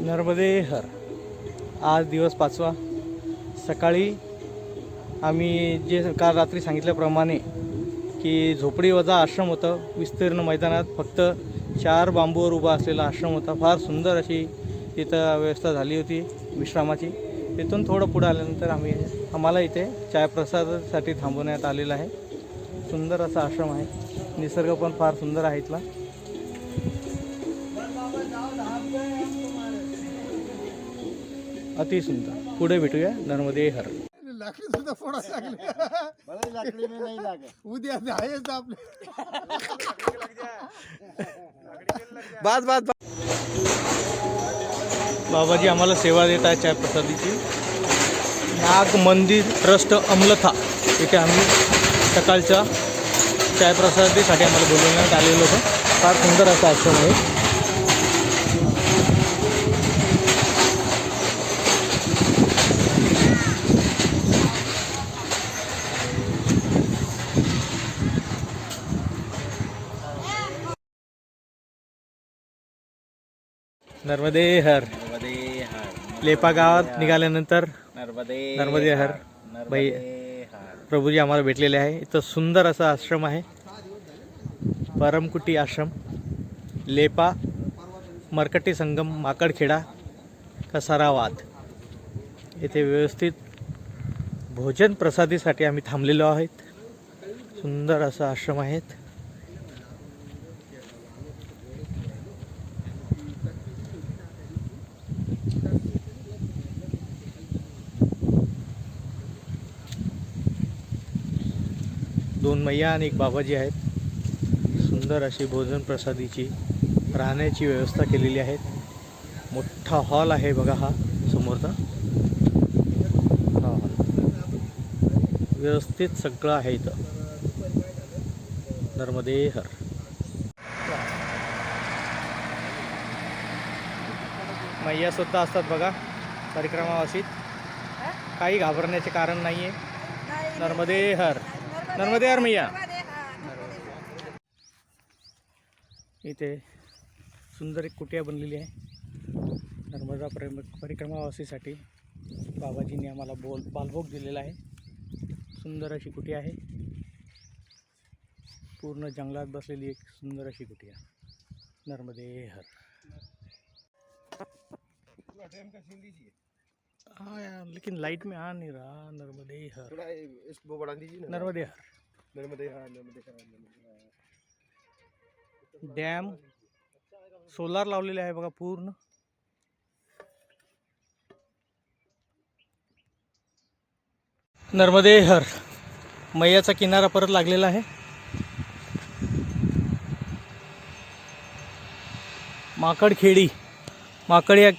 नर्मदे हर. आज दिवस 5वा. सकाळी आम्ही जे काल रात्री सांगितल्याप्रमाणे की झोपडी वजा आश्रम होतं. विस्तीर्ण मैदानात फक्त 4 बांबूवर उभा असलेला आश्रम होता. फार सुंदर अशी तिथं व्यवस्था झाली होती विश्रामाची. तिथून थोडं पुढं आल्यानंतर आम्हाला इथे चायप्रसादासाठी थांबवण्यात आलेलं आहे. सुंदर असा आश्रम आहे. निसर्ग पण फार सुंदर आहे इथला. अति सुंदर. पुढे भेटूया. नर्मदे हर. लाकडी सुद्धा फोडा लागले. लाकडी नाही लागत. उद्या आहेच आपले. बस बस बस. बाबाजी आम्हाला सेवा देत आहे चायप्रसादीची. नाग मंदिर ट्रस्ट अमलथा इथे आम्ही सकाळच्या चायप्रसादीसाठी आम्हाला बोलवण्यात आलेलं होतं. फार सुंदर असा आश्रम आहे. नर्मदे हर. लेपा गावात निघाल्यानंतर नर्मदे हर बाई प्रभूजी आम्हाला भेटलेले आहे. इथं सुंदर असा आश्रम आहे. परमकुटी आश्रम, लेपा मरकटी संगम, माकडखेडा, कसारावाद. येथे व्यवस्थित भोजन प्रसादीसाठी आम्ही थांबलेलो आहोत. सुंदर असा आश्रम आहेत. दोन मैया आणि एक बाबाजी आहेत. सुंदर अशी भोजन प्रसादीची राहण्याची व्यवस्था केलेली आहे. मोठा हॉल आहे बघा हा समोरचा. हा हॉल व्यवस्थित सगळं आहे इथं. नर्मदे हर. मैया सुद्धा असतात बघा परिक्रमावासीत. काही घाबरण्याचे कारण नाही आहे. नर्मदे हर. नर्मदे हर मैया. इथे सुंदर एक कुटिया बनलेली आहे. नर्मदा परिक्रमावासीसाठी बाबाजींनी आम्हाला बालभोग दिलेला आहे. सुंदर अशी कुटिया आहे. पूर्ण जंगलात बसलेली एक सुंदर अशी कुटिया. नर्मदे हर. हाँ यार, लेकिन लाइट में आ नहीं रहा. नर्मदे हर. वो बढ़ा दीजिए ना. नर्मदे हर. नर्मदे हर. नर्मदे हर. डॅम सोलार लावलेले आहे बघा पूर्ण. नर्मदे हर. मैयाचा किनारा परत लागलेला आहे. माकडखेडी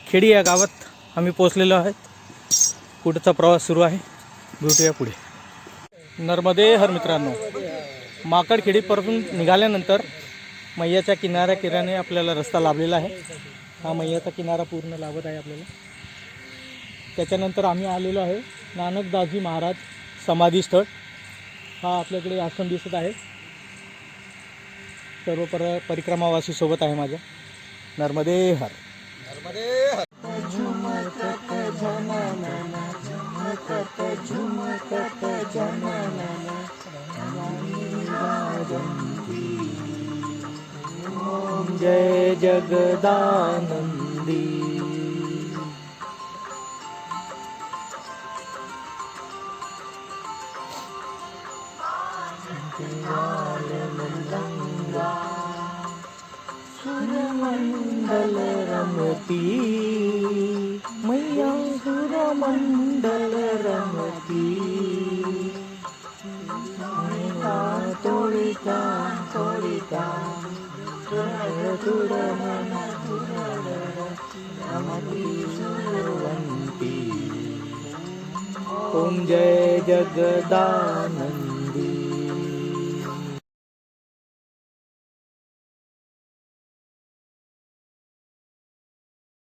खेडी या गावात आम्ही पोहोचलेलो आहोत. पुढचा प्रवास सुरू आहे. भेटूया पुढे. नर्मदे हर मित्रांनो. माकडखेडीपासून निघाल्यानंतर मैयाच्या किनाऱ्याने आपल्याला रस्ता लाभलेला आहे. हा मैयाचा किनारा पूर्ण लाभत आहे आपल्याला. त्याच्यानंतर आम्ही आलेलो आहे नानकदासजी महाराज समाधी स्थळ. हा आपल्याकडे आश्रम दिसत आहे. सर्व परिक्रमावासी सोबत आहे माझ्या. नर्मदे हर. नर्मदे हर. जय जगदानंदी. सुरमंडल रमती मैया. सुरमंडल रमती. तोडिका तोडिका ओम जय जगदानंद.